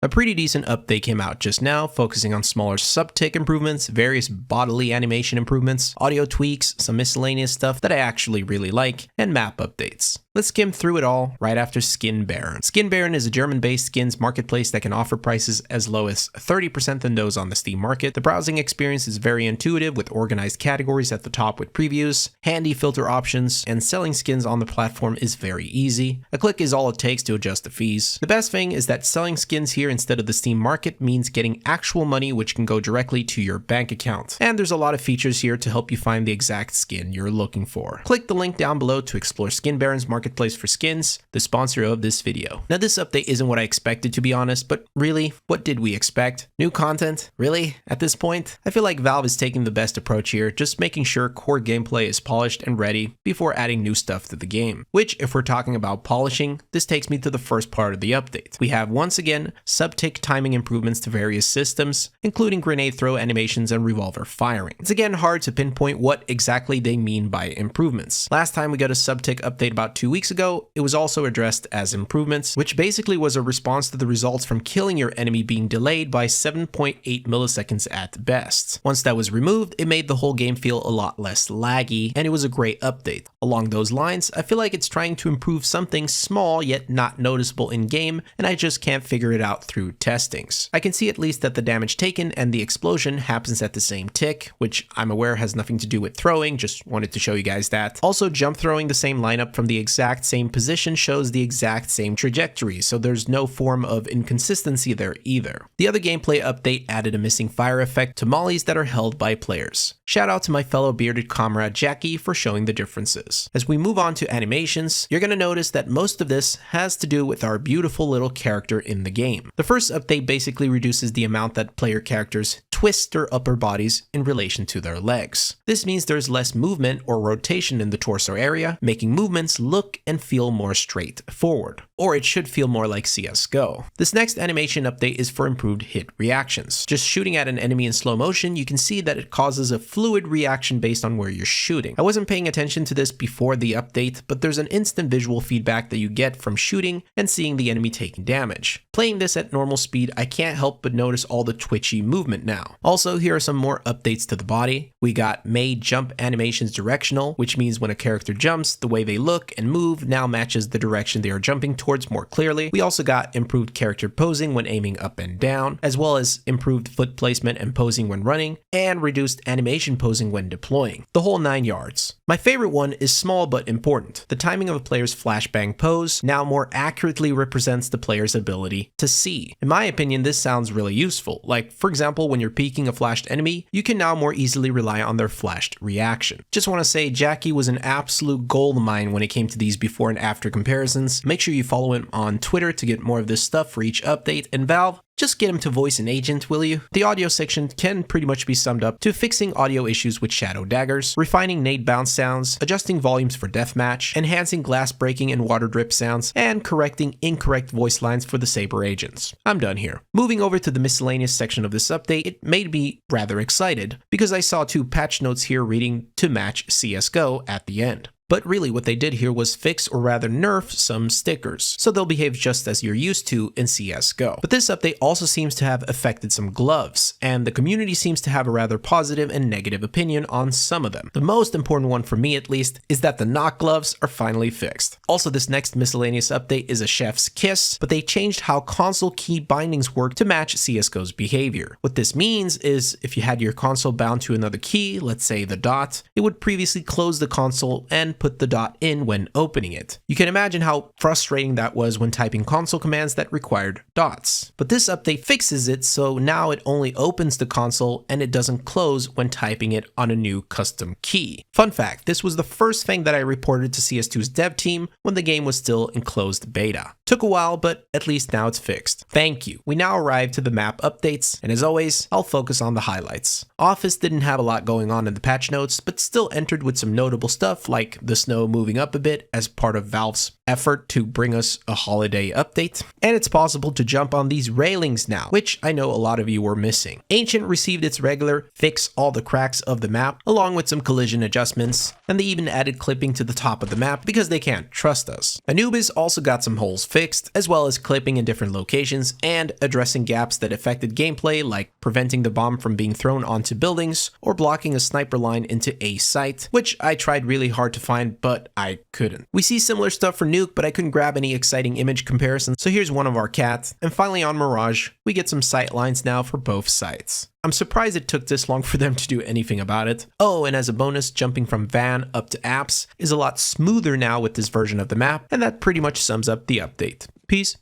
A pretty decent update came out just now, focusing on smaller sub-tick improvements, various bodily animation improvements, audio tweaks, some miscellaneous stuff that I actually really like, and map updates. Let's skim through it all right after Skin Baron. Skin Baron is a German-based skins marketplace that can offer prices as low as 30% than those on the Steam market. The browsing experience is very intuitive with organized categories at the top with previews, handy filter options, and selling skins on the platform is very easy. A click is all it takes to adjust the fees. The best thing is that selling skins here instead of the Steam market means getting actual money which can go directly to your bank account. And there's a lot of features here to help you find the exact skin you're looking for. Click the link down below to explore Skin Baron's marketplace for skins, the sponsor of this video. Now this update isn't what I expected, to be honest, but really, what did we expect? New content? Really? At this point? I feel like Valve is taking the best approach here, just making sure core gameplay is polished and ready before adding new stuff to the game. Which, if we're talking about polishing, this takes me to the first part of the update. We have once again sub-tick timing improvements to various systems, including grenade throw animations and revolver firing. It's again hard to pinpoint what exactly they mean by improvements. Last time we got a sub-tick update about 2 weeks ago, it was also addressed as improvements, which basically was a response to the results from killing your enemy being delayed by 7.8 milliseconds at best. Once that was removed, it made the whole game feel a lot less laggy, and it was a great update. Along those lines, I feel like it's trying to improve something small yet not noticeable in game, and I just can't figure it out through testings. I can see at least that the damage taken and the explosion happens at the same tick, which I'm aware has nothing to do with throwing, just wanted to show you guys that. Also, jump throwing the same lineup from the exact same position shows the exact same trajectory, so there's no form of inconsistency there either. The other gameplay update added a missing fire effect to mollies that are held by players. Shout out to my fellow bearded comrade Jackie for showing the differences. As we move on to animations, you're going to notice that most of this has to do with our beautiful little character in the game. The first update basically reduces the amount that player characters twist their upper bodies in relation to their legs. This means there's less movement or rotation in the torso area, making movements look and feel more straightforward. Or it should feel more like CSGO. This next animation update is for improved hit reactions. Just shooting at an enemy in slow motion, you can see that it causes a fluid reaction based on where you're shooting. I wasn't paying attention to this before the update, but there's an instant visual feedback that you get from shooting and seeing the enemy taking damage. Playing this at normal speed, I can't help but notice all the twitchy movement now. Also, here are some more updates to the body. We got made jump animations directional, which means when a character jumps, the way they look and move now matches the direction they are jumping towards more clearly. We also got improved character posing when aiming up and down, as well as improved foot placement and posing when running, and reduced animation posing when deploying. The whole 9 yards. My favorite one is small but important. The timing of a player's flashbang pose now more accurately represents the player's ability to see. In my opinion, this sounds really useful. Like, for example, when you're peeking a flashed enemy, you can now more easily rely on their flashed reaction. Just want to say Jackie was an absolute gold mine when it came to these before and after comparisons. Make sure you follow him on Twitter to get more of this stuff for each update, and Valve, just get him to voice an agent, will you? The audio section can pretty much be summed up to fixing audio issues with shadow daggers, refining nade bounce sounds, adjusting volumes for deathmatch, enhancing glass breaking and water drip sounds, and correcting incorrect voice lines for the Saber agents. I'm done here. Moving over to the miscellaneous section of this update, it made me rather excited because I saw 2 patch notes here reading to match CSGO at the end. But really what they did here was fix or rather nerf some stickers, so they'll behave just as you're used to in CSGO. But this update also seems to have affected some gloves, and the community seems to have a rather positive and negative opinion on some of them. The most important one for me at least is that the knock gloves are finally fixed. Also, this next miscellaneous update is a chef's kiss, but they changed how console key bindings work to match CSGO's behavior. What this means is if you had your console bound to another key, let's say the dot, it would previously close the console and put the dot in when opening it. You can imagine how frustrating that was when typing console commands that required dots. But this update fixes it, so now it only opens the console and it doesn't close when typing it on a new custom key. Fun fact, this was the first thing that I reported to CS2's dev team when the game was still in closed beta. Took a while, but at least now it's fixed. Thank you. We now arrive to the map updates, and as always, I'll focus on the highlights. Office didn't have a lot going on in the patch notes, but still entered with some notable stuff like the snow moving up a bit as part of Valve's effort to bring us a holiday update. And it's possible to jump on these railings now, which I know a lot of you were missing. Ancient received its regular fix all the cracks of the map, along with some collision adjustments, and they even added clipping to the top of the map because they can't trust us. Anubis also got some holes fixed, as well as clipping in different locations and addressing gaps that affected gameplay, like preventing the bomb from being thrown onto buildings or blocking a sniper line into a site, which I tried really hard to find, but I couldn't. We see similar stuff for Nuke, but I couldn't grab any exciting image comparisons, so here's one of our cats. And finally on Mirage, we get some sight lines now for both sites. I'm surprised it took this long for them to do anything about it. Oh, and as a bonus, jumping from van up to apps is a lot smoother now with this version of the map, and that pretty much sums up the update. Peace.